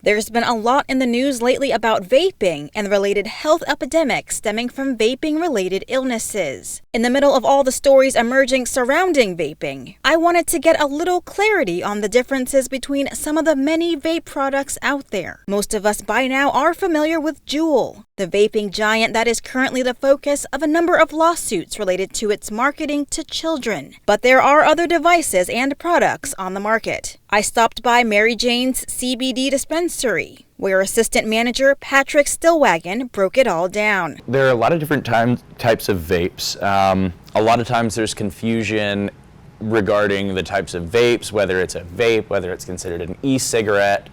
There's been a lot in the news lately about vaping and the related health epidemics stemming from vaping-related illnesses. In the middle of all the stories emerging surrounding vaping, I wanted to get a little clarity on the differences between some of the many vape products out there. Most of us by now are familiar with Juul, the vaping giant that is currently the focus of a number of lawsuits related to its marketing to children. But there are other devices and products on the market. I stopped by Mary Jane's CBD Dispensary, where Assistant Manager Patrick Stillwagon broke it all down. There are a lot of different types of vapes. A lot of times there's confusion regarding the types of vapes, whether it's a vape, whether it's considered an e-cigarette.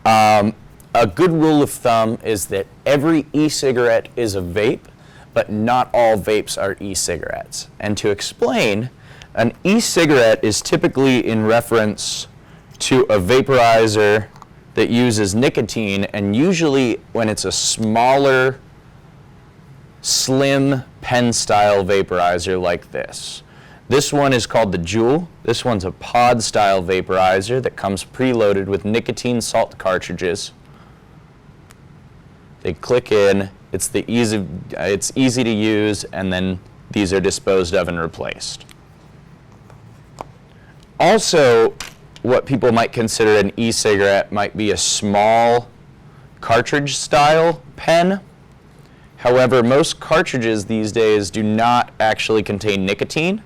A good rule of thumb is that every e-cigarette is a vape, but not all vapes are e-cigarettes. And to explain, an e-cigarette is typically in reference to a vaporizer that uses nicotine, and usually when it's a smaller, slim pen-style vaporizer like this. This one is called the Juul. This one's a pod-style vaporizer that comes preloaded with nicotine salt cartridges. They click in, it's easy to use, and then these are disposed of and replaced. Also, what people might consider an e-cigarette might be a small cartridge-style pen. However, most cartridges these days do not actually contain nicotine.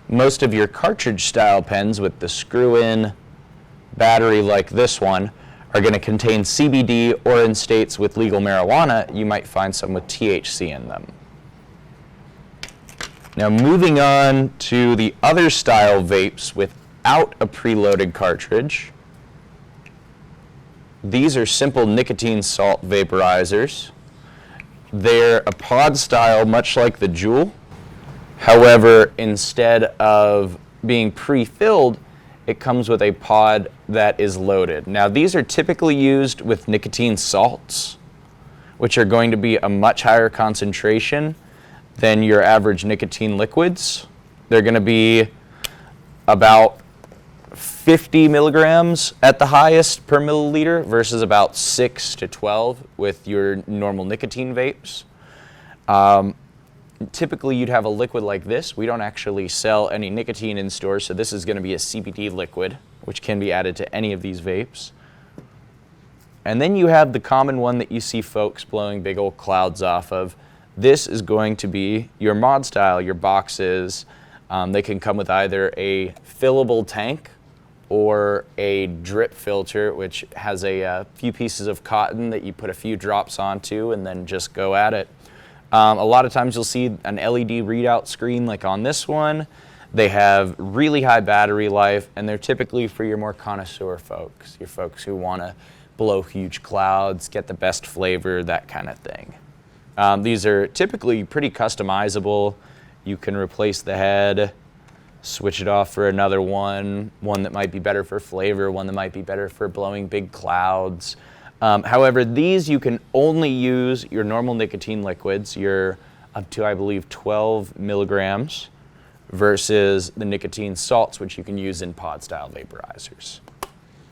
Most of your cartridge-style pens with the screw-in battery like this one are going to contain CBD, or in states with legal marijuana, you might find some with THC in them. Now moving on to the other style vapes without a preloaded cartridge. These are simple nicotine salt vaporizers. They're a pod style, much like the Juul. However, instead of being pre-filled, it comes with a pod that is loaded. Now, these are typically used with nicotine salts, which are going to be a much higher concentration than your average nicotine liquids. They're going to be about 50 milligrams at the highest per milliliter versus about 6 to 12 with your normal nicotine vapes. Typically you'd have a liquid like this. We don't actually sell any nicotine in stores, so this is going to be a CBD liquid, which can be added to any of these vapes. And then you have the common one that you see folks blowing big old clouds off of. This is going to be your mod style, your boxes. They can come with either a fillable tank or a drip filter, which has a few pieces of cotton that you put a few drops onto and then just go at it. A lot of times you'll see an LED readout screen like on this one. They have really high battery life, and they're typically for your more connoisseur folks, your folks who want to blow huge clouds, get the best flavor, that kind of thing. These are typically pretty customizable. You can replace the head, switch it off for another one that might be better for flavor, one that might be better for blowing big clouds. However, these you can only use your normal nicotine liquids, your up to, I believe, 12 milligrams, versus the nicotine salts, which you can use in pod-style vaporizers.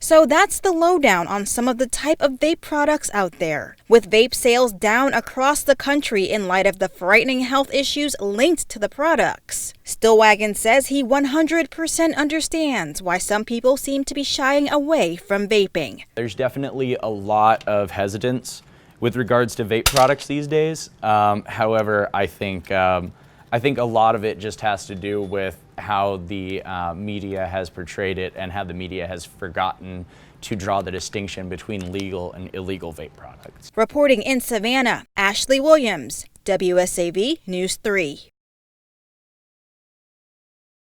So that's the lowdown on some of the type of vape products out there. With vape sales down across the country in light of the frightening health issues linked to the products, Stillwagon says he 100% understands why some people seem to be shying away from vaping. There's definitely a lot of hesitance with regards to vape products these days. However, I think a lot of it just has to do with how the media has portrayed it and how the media has forgotten to draw the distinction between legal and illegal vape products. Reporting in Savannah, Ashley Williams, WSAV News 3.